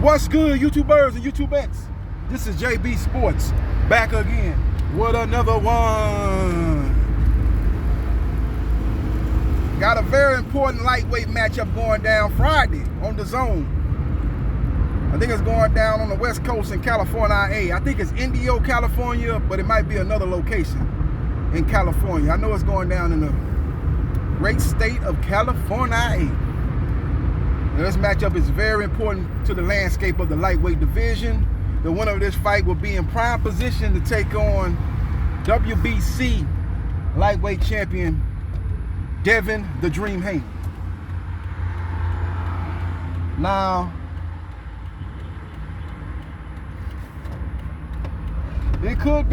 What's good, YouTubers and YouTubettes? This is JBsports back again with another one. Got a very important lightweight matchup going down Friday on the Zone. I think it's going down on the West Coast in California. I think it's Indio, California, but it might be another location in California. I know it's going down in the great state of California. Now, this matchup is very important to the landscape of the lightweight division. The winner of this fight will be in prime position to take on WBC lightweight champion Devin the Dream Haney. Now, it will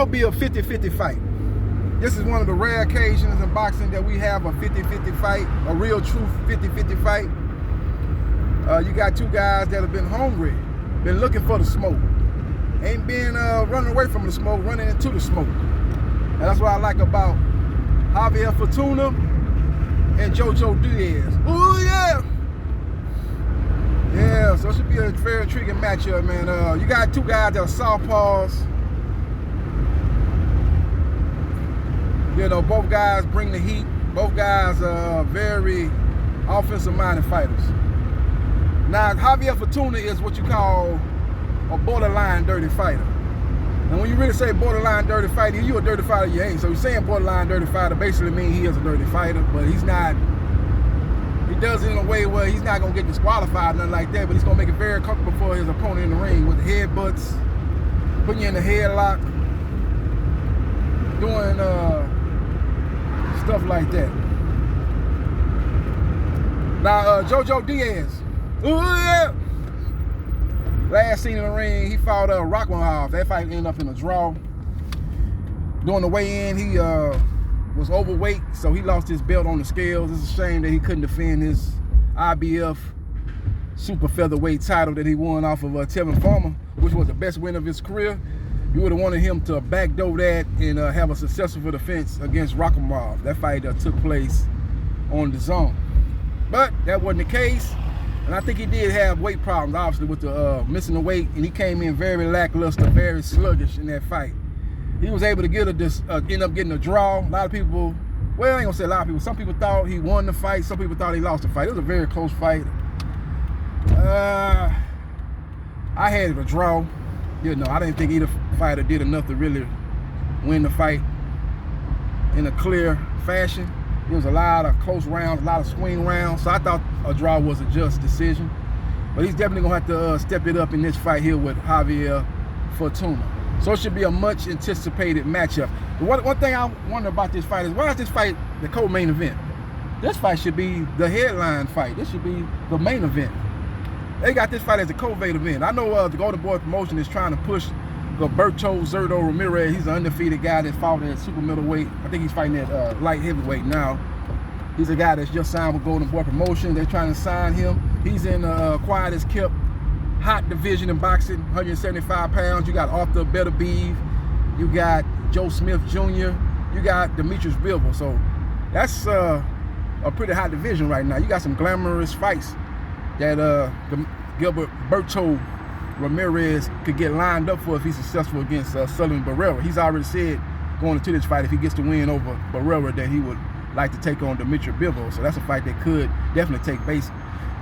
be a 50-50 fight. This is one of the rare occasions in boxing that we have a 50-50 fight, a real true 50-50 fight. You got two guys that have been hungry, been looking for the smoke. Ain't been running away from the smoke, running into the smoke. And that's what I like about Javier Fortuna and JoJo Diaz. Oh yeah! Yeah, so it should be a very intriguing matchup, man. You got two guys that are southpaws. You know, both guys bring the heat. Both guys are very offensive-minded fighters. Now, Javier Fortuna is what you call a borderline dirty fighter. And when you really say borderline dirty fighter, you a dirty fighter, you ain't. So saying borderline dirty fighter basically means he is a dirty fighter, but he's not. He does it in a way where he's not gonna get disqualified, nothing like that, but he's gonna make it very comfortable for his opponent in the ring with headbutts, putting you in the headlock, doing stuff like that. Now, JoJo Diaz. Ooh, yeah. Last seen in the ring, he fought Rockman. That fight ended up in a draw. During the weigh-in, he was overweight, so he lost his belt on the scales. It's a shame that he couldn't defend his IBF super featherweight title that he won off of Tevin Farmer, which was the best win of his career. You would have wanted him to backdoor that and have a successful defense against Rockman. That fight took place on the Zone. But that wasn't the case. And I think he did have weight problems, obviously, with the missing the weight, and he came in very lackluster, very sluggish in that fight. He was able to get end up getting a draw. A lot of people, well, I ain't gonna say a lot of people. Some people thought he won the fight. Some people thought he lost the fight. It was a very close fight. I had it a draw. You know, I didn't think either fighter did enough to really win the fight in a clear fashion. There was a lot of close rounds, a lot of swing rounds, so I thought a draw was a just decision. But he's definitely gonna have to step it up in this fight here with Javier Fortuna. So it should be a much anticipated matchup. But one thing I wonder about this fight is, why is this fight the co-main event? This fight should be the headline fight. This should be the main event. They got this fight as a co-main event. I know the Golden Boy promotion is trying to push Roberto Zurdo Ramirez. He's an undefeated guy that fought at super middleweight. I think he's fighting at light heavyweight now. He's a guy that's just signed with Golden Boy promotion. They're trying to sign him. He's in quiet as kept hot division in boxing, 175 pounds. You got Arthur Beterbiev. You got Joe Smith Jr. You got Demetrius Bivol. So that's a pretty hot division right now. You got some glamorous fights that Gilberto Ramirez could get lined up for if he's successful against Sullivan Barrera. He's already said going into this fight, if he gets to win over Barrera, that he would like to take on Demetrius Bivol. So that's a fight that could definitely take place.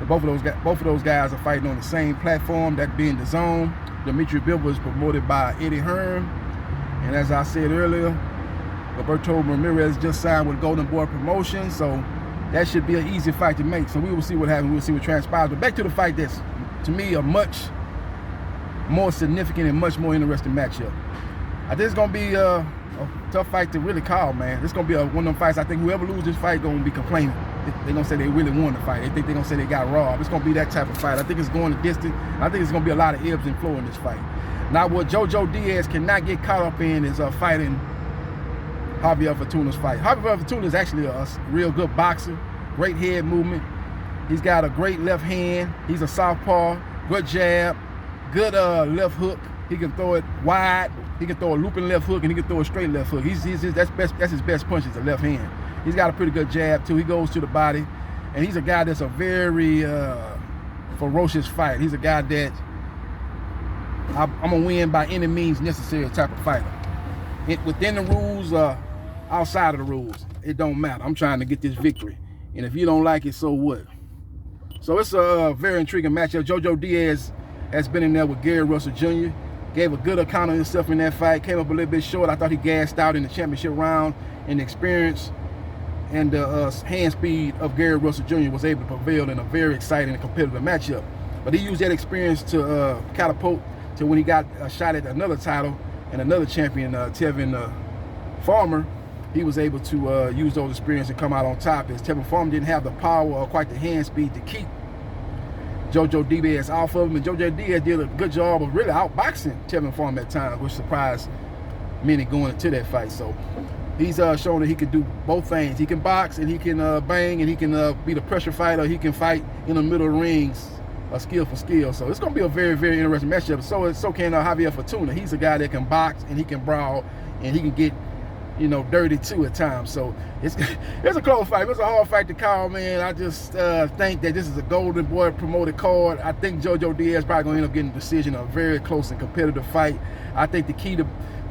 Both of those guys are fighting on the same platform, that being the Zone. Demetrius Bivol is promoted by Eddie Hearn, and as I said earlier, Roberto Ramirez just signed with Golden Boy promotion, so that should be an easy fight to make. So we will see what happens. We'll see what transpires. But back to the fight that's, to me, a much more significant and much more interesting matchup. I think it's going to be a tough fight to really call, man. It's going to be one of them fights. I think whoever loses this fight going to be complaining. They're going to say they really won the fight. They think they're going to say they got robbed. It's going to be that type of fight. I think it's going the distance. I think it's going to be a lot of ebbs and flow in this fight. Now, what JoJo Diaz cannot get caught up in is fighting Javier Fortuna's fight. Javier Fortuna is actually a real good boxer, great head movement. He's got a great left hand. He's a southpaw, good jab, good left hook. He can throw it wide. He can throw a looping left hook, and he can throw a straight left hook. That's his best punch is the left hand. He's got a pretty good jab too. He goes to the body. And he's a guy that's a very ferocious fighter. He's a guy that I'm going to win by any means necessary type of fighter. Within the rules, outside of the rules, it don't matter. I'm trying to get this victory. And if you don't like it, so what? So it's a very intriguing matchup. JoJo Diaz has been in there with Gary Russell Jr. Gave a good account of himself in that fight. Came up a little bit short. I thought he gassed out in the championship round. And the experience and the hand speed of Gary Russell Jr. was able to prevail in a very exciting and competitive matchup. But he used that experience to catapult to when he got a shot at another title and another champion, Tevin Farmer. He was able to use those experiences and come out on top, as Tevin Farmer didn't have the power or quite the hand speed to keep JoJo Diaz off of him. And JoJo Diaz did a good job of really outboxing Tevin Farmer at times, which surprised many going into that fight. So he's shown that he can do both things. He can box and he can bang, and he can be the pressure fighter. He can fight in the middle rings, skill for skill. So it's going to be a very, very interesting matchup. So can Javier Fortuna. He's a guy that can box and he can brawl and he can get, you know, dirty too at times. So it's a close fight. It's a hard fight to call, man. I just think that this is a Golden Boy promoted card. I think JoJo Diaz probably going to end up getting a decision, a very close and competitive fight. I think the key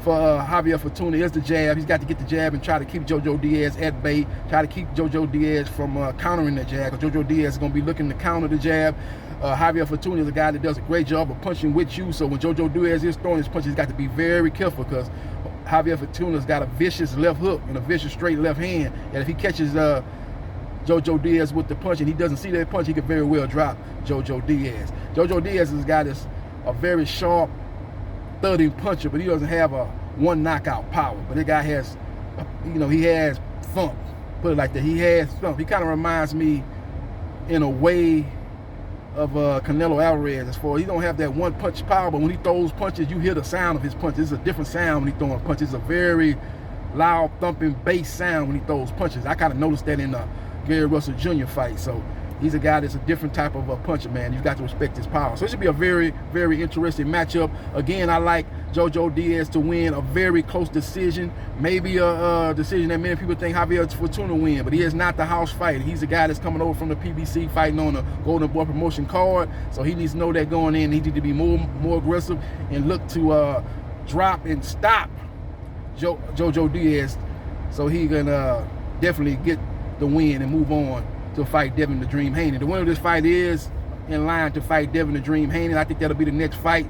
for Javier Fortuna is the jab. He's got to get the jab and try to keep JoJo Diaz at bay, try to keep JoJo Diaz from countering the jab, because JoJo Diaz is going to be looking to counter the jab. Javier Fortuna is a guy that does a great job of punching with you, so when JoJo Diaz is throwing his punches, he's got to be very careful, because Javier Fortuna's got a vicious left hook and a vicious straight left hand, and if he catches JoJo Diaz with the punch and he doesn't see that punch, he could very well drop JoJo Diaz. JoJo Diaz is a guy that's a very sharp, thudding puncher, but he doesn't have a one knockout power. But that guy has, you know, he has thump. Put it like that. He has thump. He kind of reminds me in a way of Canelo Alvarez, as far as he don't have that one punch power, but when he throws punches, you hear the sound of his punches. It's a different sound when he's throwing punches. It's a very loud, thumping bass sound when he throws punches. I kind of noticed that in the Gary Russell Jr. fight. So he's a guy that's a different type of puncher, man. You've got to respect his power. So it should be a very, very interesting matchup. Again, I like JoJo Diaz to win a very close decision. Maybe a decision that many people think Javier Fortuna win, but he is not the house fighter. He's a guy that's coming over from the PBC fighting on a Golden Boy promotion card. So he needs to know that going in. He needs to be more aggressive and look to drop and stop JoJo Diaz, so he can definitely get the win and move on to fight Devin the Dream Haney. The winner of this fight is in line to fight Devin the Dream Haney. I think that'll be the next fight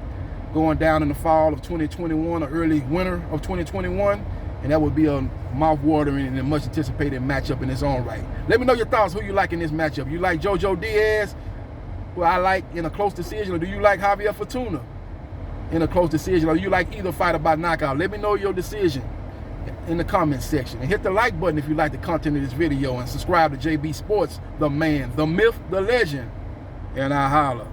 going down in the fall of 2021 or early winter of 2021, and that would be a mouth-watering and a much anticipated matchup in its own right. Let me know your thoughts. Who you like in this matchup? You like JoJo Diaz, who I like in a close decision, or do you like Javier Fortuna in a close decision, or do you like either fighter by knockout? Let me know your decision in the comments section, and hit the like button if you like the content of this video, and subscribe to JB Sports, the man, the myth, the legend, and I holla.